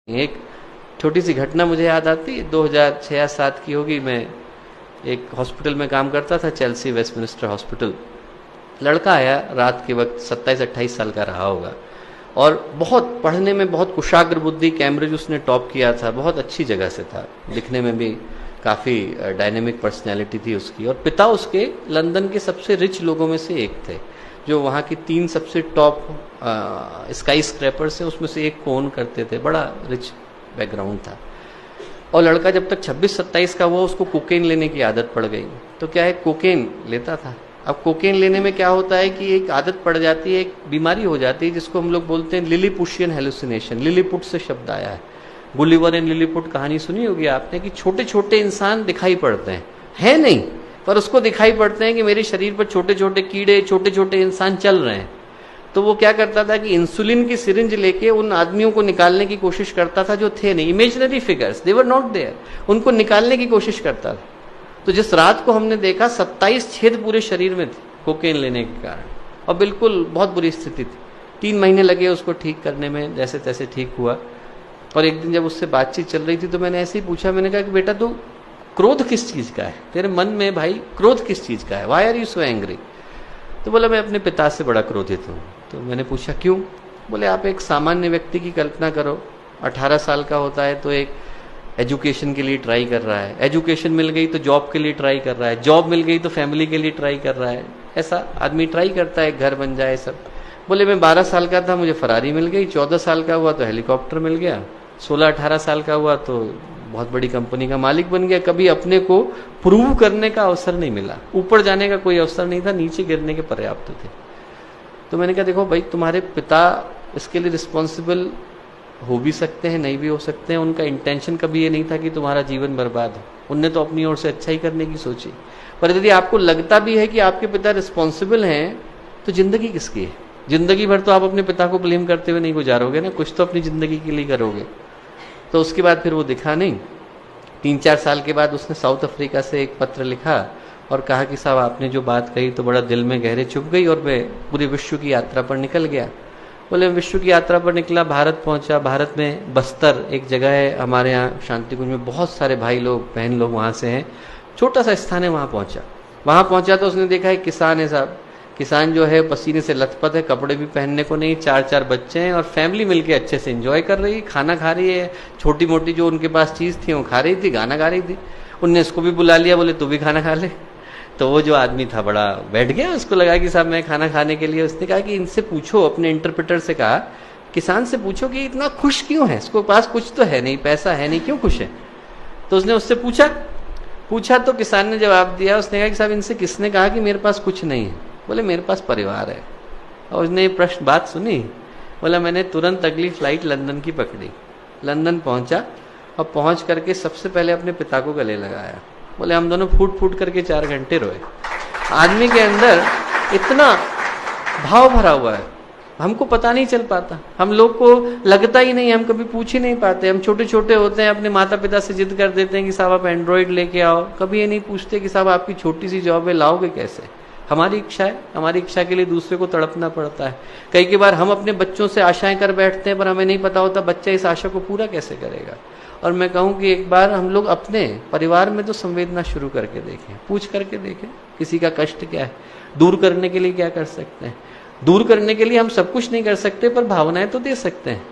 एक छोटी सी घटना मुझे याद आती है, 2006-07 की होगी। मैं एक हॉस्पिटल में काम करता था, चेल्सी वेस्टमिनिस्टर हॉस्पिटल। लड़का आया रात के वक्त, 27-28 साल का रहा होगा, और बहुत पढ़ने में बहुत कुशाग्र बुद्धि, कैम्ब्रिज उसने टॉप किया था, बहुत अच्छी जगह से था, दिखने में भी काफ़ी डायनेमिक पर्सनैलिटी थी उसकी। और पिता उसके लंदन के सबसे रिच लोगों में से एक थे, जो वहाँ की 3 सबसे टॉप स्काई स्क्रैपर से उसमें से एक को ओन करते थे। बड़ा रिच बैकग्राउंड था। और लड़का जब तक 26-27 का हुआ, उसको कोकेन लेने की आदत पड़ गई। तो क्या है, कोकेन लेता था। अब कोकेन लेने में क्या होता है कि एक आदत पड़ जाती है, एक बीमारी हो जाती है जिसको हम लोग बोलते हैं लिलीपुशियन हेलुसिनेशन। लिलीपुट से शब्द आया है। गुलिवर एंड लिलीपुट कहानी सुनी होगी आपने, कि छोटे छोटे इंसान दिखाई पड़ते हैं, है नहीं, पर उसको दिखाई पड़ते हैं कि मेरे शरीर पर छोटे छोटे कीड़े, छोटे छोटे इंसान चल रहे हैं। तो वो क्या करता था कि इंसुलिन की सिरिंज लेके उन आदमियों को निकालने की कोशिश करता था जो थे नहीं, imaginary figures, they were not there, उनको निकालने की कोशिश करता था। तो जिस रात को हमने देखा, 27 छेद पूरे शरीर में थे कोकेन लेने के कारण, और बिल्कुल बहुत बुरी स्थिति थी। 3 महीने लगे उसको ठीक करने में, जैसे तैसे ठीक हुआ। और एक दिन जब उससे बातचीत चल रही थी तो मैंने ऐसे ही पूछा, मैंने कहा कि बेटा तू क्रोध किस चीज का है, तेरे मन में भाई क्रोध किस चीज का है, why are you so angry? तो बोला मैं अपने पिता से बड़ा क्रोधित हूँ। तो मैंने पूछा क्यों? बोले आप एक सामान्य व्यक्ति की कल्पना करो, 18 साल का होता है तो एक एजुकेशन के लिए ट्राई कर रहा है, एजुकेशन मिल गई तो जॉब के लिए ट्राई कर रहा है, जॉब मिल गई तो फैमिली के लिए ट्राई कर रहा है, ऐसा आदमी ट्राई करता है, घर बन जाए सब। बोले मैं 12 साल का था, मुझे फरारी मिल गई, 14 साल का हुआ तो हेलीकॉप्टर मिल गया, 16-18 साल का हुआ तो बहुत बड़ी कंपनी का मालिक बन गया। कभी अपने को प्रूव करने का अवसर नहीं मिला, ऊपर जाने का कोई अवसर नहीं था, नीचे गिरने के पर्याप्त थे। तो मैंने कहा देखो भाई, तुम्हारे पिता इसके लिए रिस्पॉन्सिबल हो भी सकते हैं, नहीं भी हो सकते हैं, उनका इंटेंशन कभी ये नहीं था कि तुम्हारा जीवन बर्बाद हो, उनने तो अपनी ओर से अच्छा ही करने की सोची। पर यदि आपको लगता भी है कि आपके पिता रिस्पॉन्सिबल हैं, तो जिंदगी किसकी है? जिंदगी भर तो आप अपने पिता को ब्लेम करते हुए नहीं गुजारोगे ना, कुछ तो अपनी जिंदगी के लिए करोगे। तो उसके बाद फिर वो दिखा नहीं। 3-4 साल के बाद उसने साउथ अफ्रीका से एक पत्र लिखा और कहा कि साहब आपने जो बात कही तो बड़ा दिल में गहरे चुभ गई, और मैं पूरे विश्व की यात्रा पर निकल गया। बोले विश्व की यात्रा पर निकला, भारत पहुंचा। भारत में बस्तर एक जगह है हमारे यहाँ शांति कुंज में, बहुत सारे भाई लोग बहन लोग वहाँ से हैं, छोटा सा स्थान है, वहाँ पहुंचा तो उसने देखा एक किसान है साहब, किसान जो है पसीने से लथपथ है, कपड़े भी पहनने को नहीं, 4-4 बच्चे हैं, और फैमिली मिलके अच्छे से एंजॉय कर रही है, खाना खा रही है, छोटी मोटी जो उनके पास चीज थी वो खा रही थी, गाना गा रही थी। उनने इसको भी बुला लिया, बोले तू भी खाना खा ले। तो वो जो आदमी था बड़ा बैठ गया, उसको लगा कि साहब मैं खाना खाने के लिए। उसने कहा कि इनसे पूछो, अपने इंटरप्रेटर से कहा, किसान से पूछो कि इतना खुश क्यों है, इसको पास कुछ तो है नहीं, पैसा है नहीं, क्यों खुश है? तो उसने उससे पूछा तो किसान ने जवाब दिया, उसने कहा कि साहब इनसे किसने कहा कि मेरे पास कुछ नहीं है? बोले मेरे पास परिवार है। और उसने ये प्रश्न बात सुनी, बोला मैंने तुरंत अगली फ्लाइट लंदन की पकड़ी, लंदन पहुंचा, और पहुंच करके सबसे पहले अपने पिता को गले लगाया। बोले हम दोनों फूट फूट करके 4 घंटे रोए। आदमी के अंदर इतना भाव भरा हुआ है, हमको पता नहीं चल पाता, हम लोग को लगता ही नहीं, हम कभी पूछ ही नहीं पाते। हम छोटे छोटे होते हैं, अपने माता पिता से जिद कर देते हैं कि साहब आप एंड्रॉइड लेके आओ, कभी ये नहीं पूछते कि साहब आपकी छोटी सी जॉब है, लाओगे कैसे? हमारी इच्छा है, हमारी इच्छा के लिए दूसरे को तड़पना पड़ता है। कई बार हम अपने बच्चों से आशाएं कर बैठते हैं, पर हमें नहीं पता होता बच्चा इस आशा को पूरा कैसे करेगा। और मैं कहूँ कि एक बार हम लोग अपने परिवार में तो संवेदना शुरू करके देखें, पूछ करके देखें किसी का कष्ट क्या है, दूर करने के लिए क्या कर सकते हैं। दूर करने के लिए हम सब कुछ नहीं कर सकते, पर भावनाएं तो दे सकते हैं।